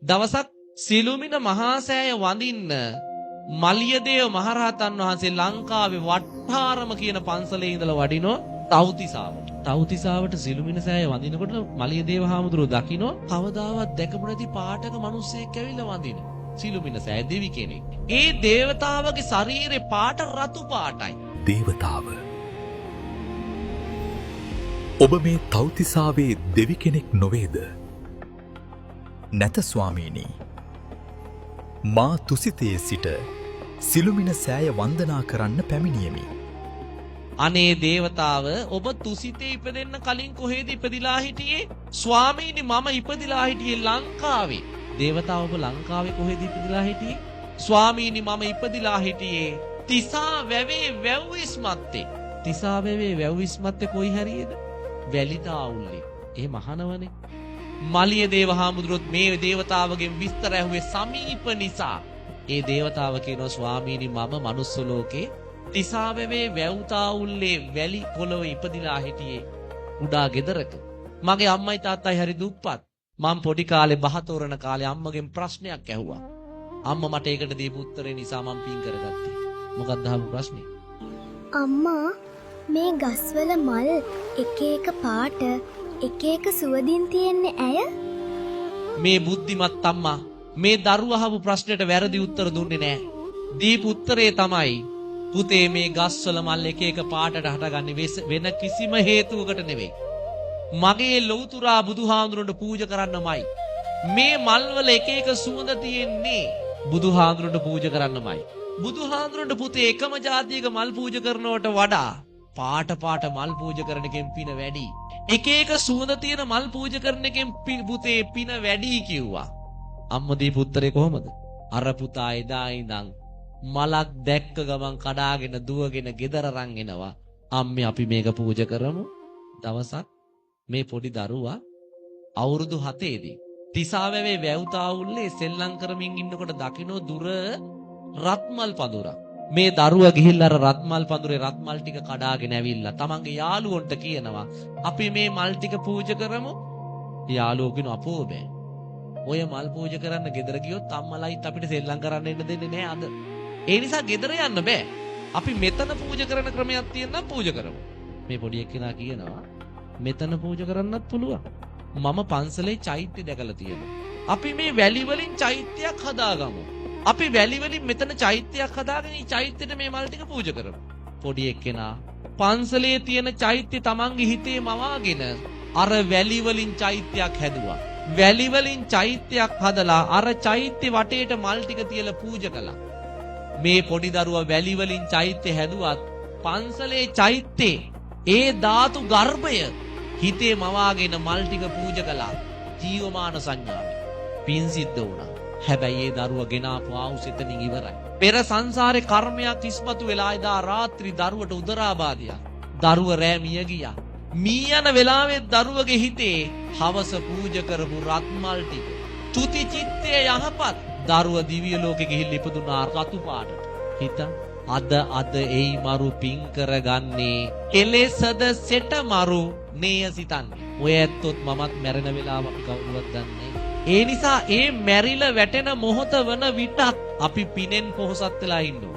දවසක් සිළුමිණ මහා සෑය වඳින්න මලියදේව මහරහතන් වහන්සේ ලංකාවේ වට්ටාරම කියන පන්සලේ ඉඳලා වඩිනෝ තව්තිසාවට. තව්තිසාවට සිළුමිණ සෑය වඳිනකොට මලියදේව හාමුදුරුවෝ දකින්නෝ කවදාවත් දැකපු නැති පාටක මිනිස්සෙක් ඇවිල්ලා වඳින. සිළුමිණ සෑය දෙවි කෙනෙක්. ඒ දේවතාවගේ ශරීරේ පාට රතු පාටයි. දේවතාව ඔබ මේ තව්තිසාවේ දෙවි කෙනෙක් නොවේද? නැත ස්වාමීනි. මා තුසිතයේ සිට සිළුමිණ සෑය වන්දනා කරන්න පැමිණියෙමි. අනේ දේවතාව ඔබ තුසිතේ ඉපදෙන්න කලින් කොහෙද ඉපදිලා හිටියේ? ස්වාමීනි මම ඉපදිලා හිටියේ ලංකාවේ. දේවතාව ඔබ ලංකාවේ කොහෙද ඉපදිලා හිටියේ? ස්වාමීනි මම ඉපදිලා හිටියේ තිසා වැවේ වැව්විස්මත්තේ. තිසා වැවේ වැව්විස්මත්තේ කොයි හරියද? වැලිතාවුල්ලේ. ඒ මහනවනේ. මලියදේව හාමුදුරුවොත් මේ දේවතාවගෙන් විස්තර ඇහුවේ සමීප නිසා. ඒ දේවතාව කියනවා ස්වාමීනි මම මනුස්ස ලෝකේ තිසාවැවේ වැව්තාවුල්ලේ වැලි පොළොව ඉපදිලා හිටියේ කුඩා ගෙදරක. මගේ අම්මයි තාත්තයි හරි දුප්පත්. මම පොඩි කාලේ බහතෝරන කාලේ අම්මගෙන් ප්‍රශ්නයක් ඇහුවා. අම්මා මට ඒකට දීපු උත්තරේ නිසා මම පින් කරගත්තා. මොකක්ද අහපු ප්‍රශ්නේ? අම්මා මේ ගස්වල මල් එක එක පාට එක එක සුවඳින් තියෙන්නේ ඇය? මේ බුද්ධිමත් අම්මා මේ දරුවා අහපු ප්‍රශ්නෙට වැරදි උත්තර දුන්නේ නැහැ. දීපු උත්තරේ තමයි පුතේ මේ ගස්වල මල් එක එක පාටට හටගන්නේ වෙන කිසිම හේතුවකට නෙවෙයි. මගේ ලෞතුරා බුදුහාඳුරන්ට පූජා කරන්නමයි. මේ මල් වල එක එක සුවඳ තියෙන්නේ බුදුහාඳුරන්ට පූජා කරන්නමයි. බුදුහාඳුරන්ට පුතේ එකම જાතියක මල් පූජා කරනවට වඩා පාට පාට මල් පූජා කරන එකෙන් පින වැඩි. එක එක සුවඳ තියෙන මල් පූජා කරන එකෙන් පුතේ පින වැඩි කිව්වා. අම්මා දීපු උත්තරේ කොහමද? අර පුතා එදා ඉඳන් මලක් දැක්ක ගමන් කඩාගෙන දුවගෙන ගෙදර රන් එනවා. අම්මේ අපි මේක පූජා කරමු. දවසක් මේ පොඩි දරුවා අවුරුදු 7 දී තිසාවැවේ වැව්තාවුල්ලේ සෙල්ලම් කරමින් ඉන්නකොට දකින්නෝ දුර රත්මල් පඳුරක්. මේ දරුවා ගිහිල්ලා අර රත්මල් පඳුරේ රත්මල් ටික කඩාගෙන ඇවිල්ලා තමන්ගේ යාළුවන්ට කියනවා අපි මේ මල් ටික පූජා කරමු. යාළුවෝ කියන අපෝ බෑ. ඔය මල් පූජා කරන්න ගෙදර ගියොත් අම්මලායිත් අපිට සෙල්ලම් කරන්න එන්න දෙන්නේ නෑ අද. ඒ නිසා ගෙදර යන්න බෑ. අපි මෙතන පූජා කරන ක්‍රමයක් තියෙනවා පූජා කරමු. මේ පොඩි එක්කෙනා කියනවා මෙතන පූජා කරන්නත් පුළුවන්. මම පන්සලේ චෛත්‍ය දැකලා තියෙනවා. අපි මේ වැලි වලින් චෛත්‍යයක් හදාගමු. අපි වැලි වලින් මෙතන චෛත්‍යයක් හදාගෙන මේ චෛත්‍යෙට මේ මල් ටික පූජා කරමු. පොඩි එක්කෙනා පන්සලේ තියෙන චෛත්‍ය තමන්ගේ හිතේ මවාගෙන අර වැලි වලින් චෛත්‍යයක් හැදුවා. වැලි වලින් චෛත්‍යයක් හදලා අර චෛත්‍ය වටේට මල් ටික තියලා පූජා කළා. මේ පොඩි දරුවා වැලි වලින් චෛත්‍ය හැදුවත් පන්සලේ චෛත්‍යේ ඒ ධාතු ගර්භය හිතේ මවාගෙන මල් ටික පූජා කළා. ජීවමාන සංඥාවෙන් පින් සිද්ධ වුණා. හැබැයි ඒ දරුවා ගෙනාපු ආවුස එතනින් ඉවරයි. පෙර සංසාරේ කර්මයක් ඉස්මතු වෙලා එදා රාත්‍රී දරුවට උදරාබාධයක්. දරුව රෑ මිය ගියා. මී යන වෙලාවේ දරුවගේ හිතේ හවස පූජා කරපු රත්මල් ටික තුති චිත්තේ යහපත් දරුව දිව්‍ය ලෝකෙ ගිහිල්ලා ඉපදුනා රතු පාටට. හිත අද එයි මරු පින් කරගන්නේ කෙලෙසද සෙට මරු නේය සිතන්නේ. ඔය ඇත්තොත් මමත් මැරෙන වෙලාව අපි කවුරුවත් දන්නේ. ඒ නිසා ඒ මැරිලා වැටෙන මොහොත වන විටත් අපි පිනෙන් පොහොසත් වෙලා ඉන්නවා.